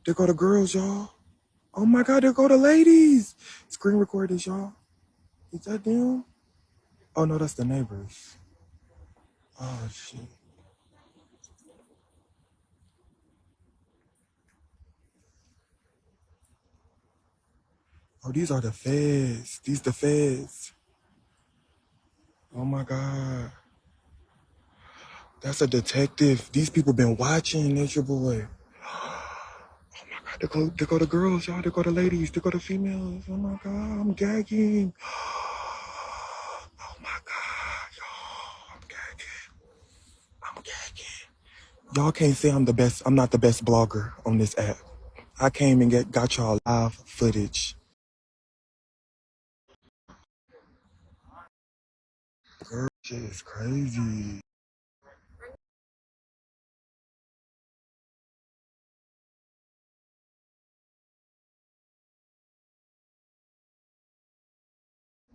There go the girls, y'all. Oh my God, there go the ladies. Screen recorders, y'all. Is that them? Oh no, that's the neighbors. Oh shit. Oh, these are the feds. These the feds. Oh my God. That's a detective. These people been watching Nature Boy. There go the girls, y'all. There go the ladies. There go the females. Oh my God, I'm gagging. Oh my God, y'all. I'm gagging. I'm gagging. Y'all can't say I'm the best. I'm not the best blogger on this app. I came and got y'all live footage. Girl, shit is crazy.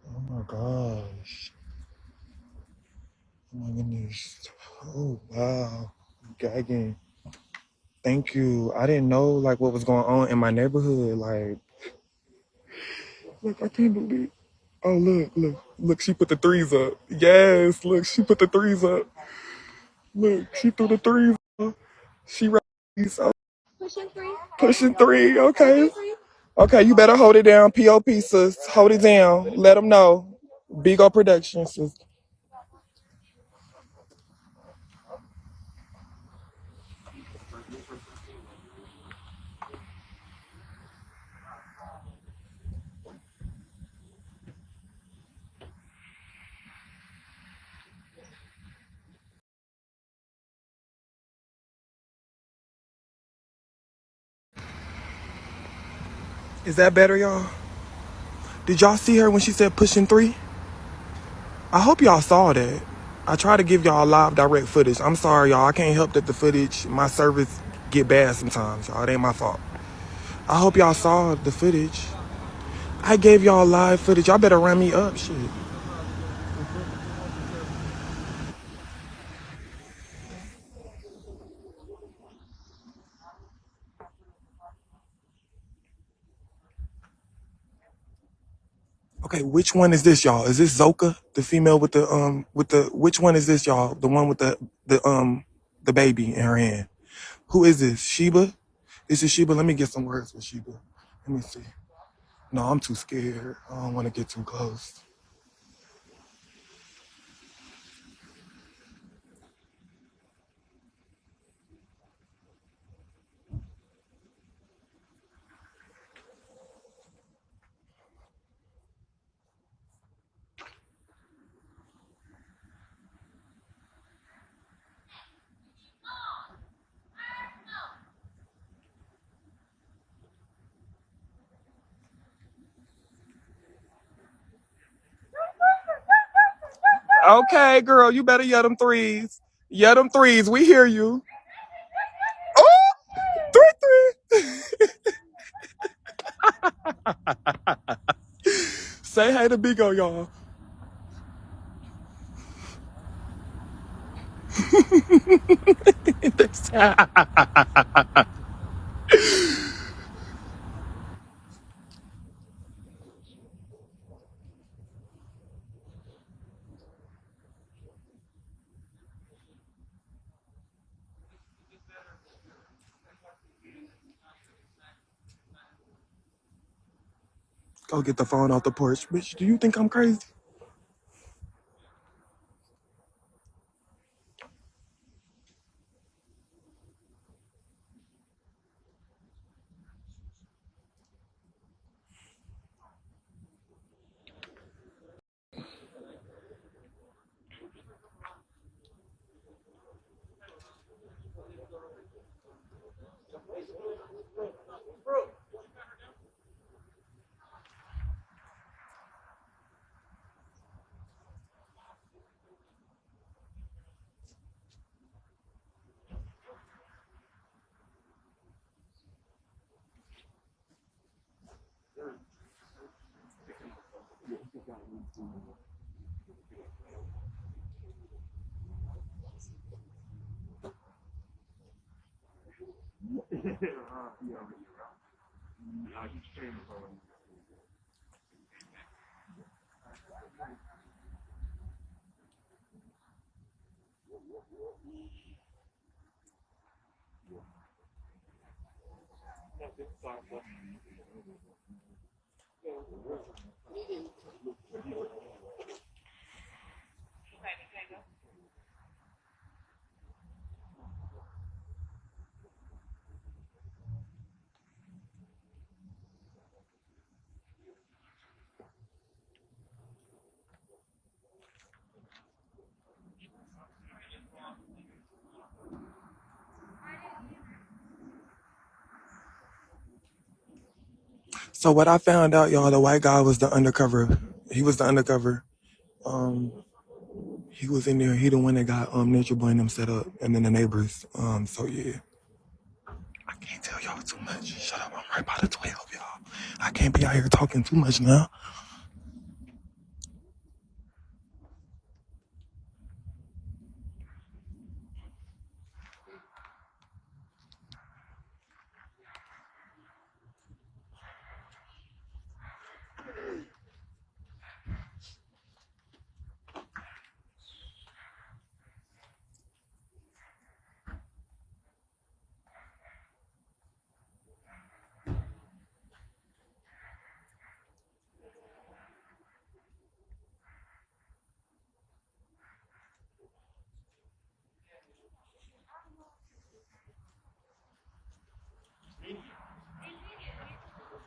Oh my gosh. Oh my goodness. Oh wow. I'm gagging. Thank you. I didn't know like what was going on in my neighborhood. Like, look, I can't believe. Oh look. She put the threes up. Yes, look, she put the threes up. Look, she threw the threes up. She raised. Pushing three. Okay. Okay, you better hold it down. POP, sis. Hold it down. Let them know. Big O Productions, sis. Is that better, y'all? Did y'all see her when she said pushing three? I hope y'all saw that. I try to give y'all live direct footage. I'm sorry, y'all. I can't help that the footage, my service get bad sometimes, y'all. It ain't my fault. I hope y'all saw the footage. I gave y'all live footage. Y'all better run me up, shit. Okay, which one is this, y'all? Is this Zoca, the female with the which one is this, y'all? The one with the baby in her hand. Who is this? Sheeba? This is Sheeba. Let me get some words with Sheeba. Let me see. No, I'm too scared. I don't want to get too close. Okay, girl, you better yell them threes. Yell them threes. We hear you. Oh, three. Say hey to Bigo, y'all. Go get the phone off the porch. Bitch, do you think I'm crazy? So what I found out, y'all, the white guy was the undercover. He was the undercover. Um, he was in there. He the one that got Nature Boy and them set up, and then the neighbors. So yeah, I can't tell y'all too much. Shut up. I'm right by the 12, y'all. I can't be out here talking too much now.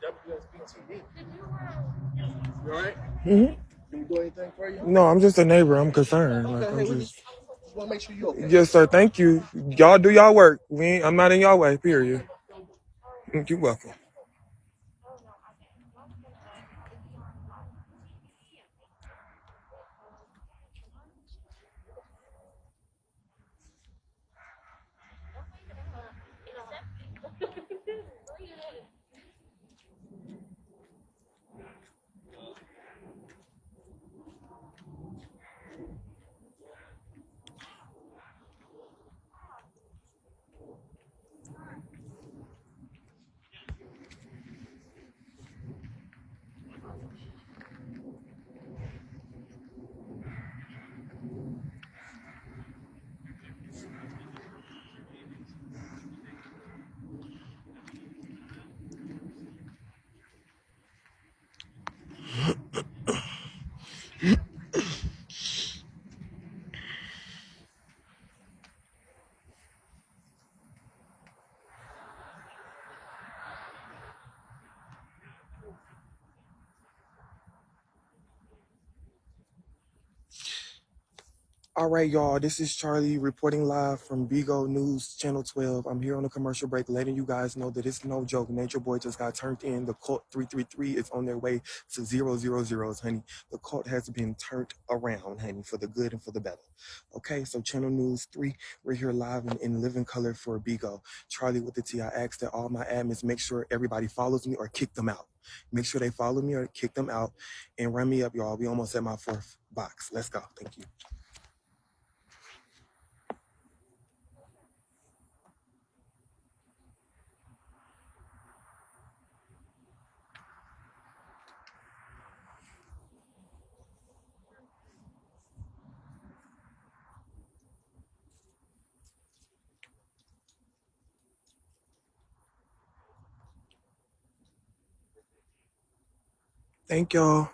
WSBTV. You alright? Mm-hmm. Can we do anything for you? No, I'm just a neighbor. I'm concerned. Okay, Like hey, I'm we just. just want to make sure you're okay. Yes, sir. Thank you. Y'all do y'all work. I'm not in y'all way. Period. You're welcome. All right, y'all. This is Charlie reporting live from Bigo News Channel 12. I'm here on a commercial break, letting you guys know that it's no joke. Nature Boy just got turned in. The cult 333 is on their way to 000s, honey. The cult has been turned around, honey, for the good and for the better. Okay, so Channel News 3, we're here live in living color for Bigo. Charlie with the T. I asked that all my admins make sure everybody follows me or kick them out. Make sure they follow me or kick them out and run me up, y'all. We almost at my 4th box. Let's go. Thank you. Thank y'all.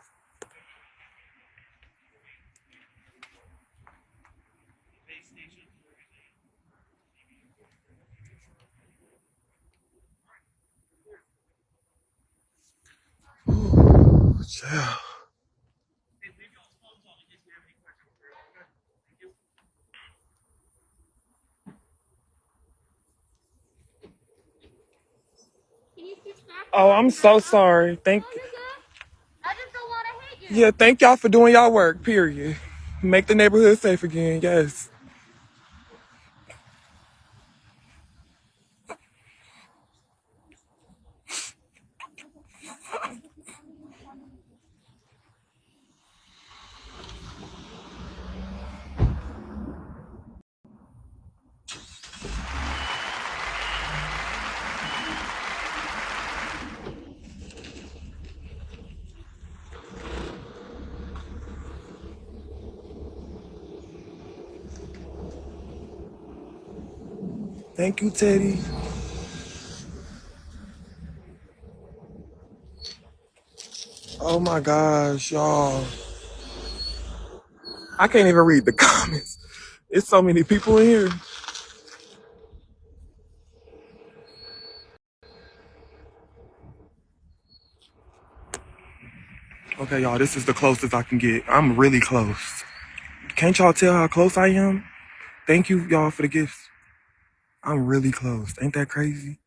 Yeah. Oh, I'm so sorry. I just don't want to hit you. Yeah, thank y'all for doing y'all work, period. Make the neighborhood safe again, yes. Thank you, Teddy. Oh my gosh, y'all. I can't even read the comments. It's so many people in here. Okay, y'all, this is the closest I can get. I'm really close. Can't y'all tell how close I am? Thank you, y'all, for the gifts. I'm really close. Ain't that crazy?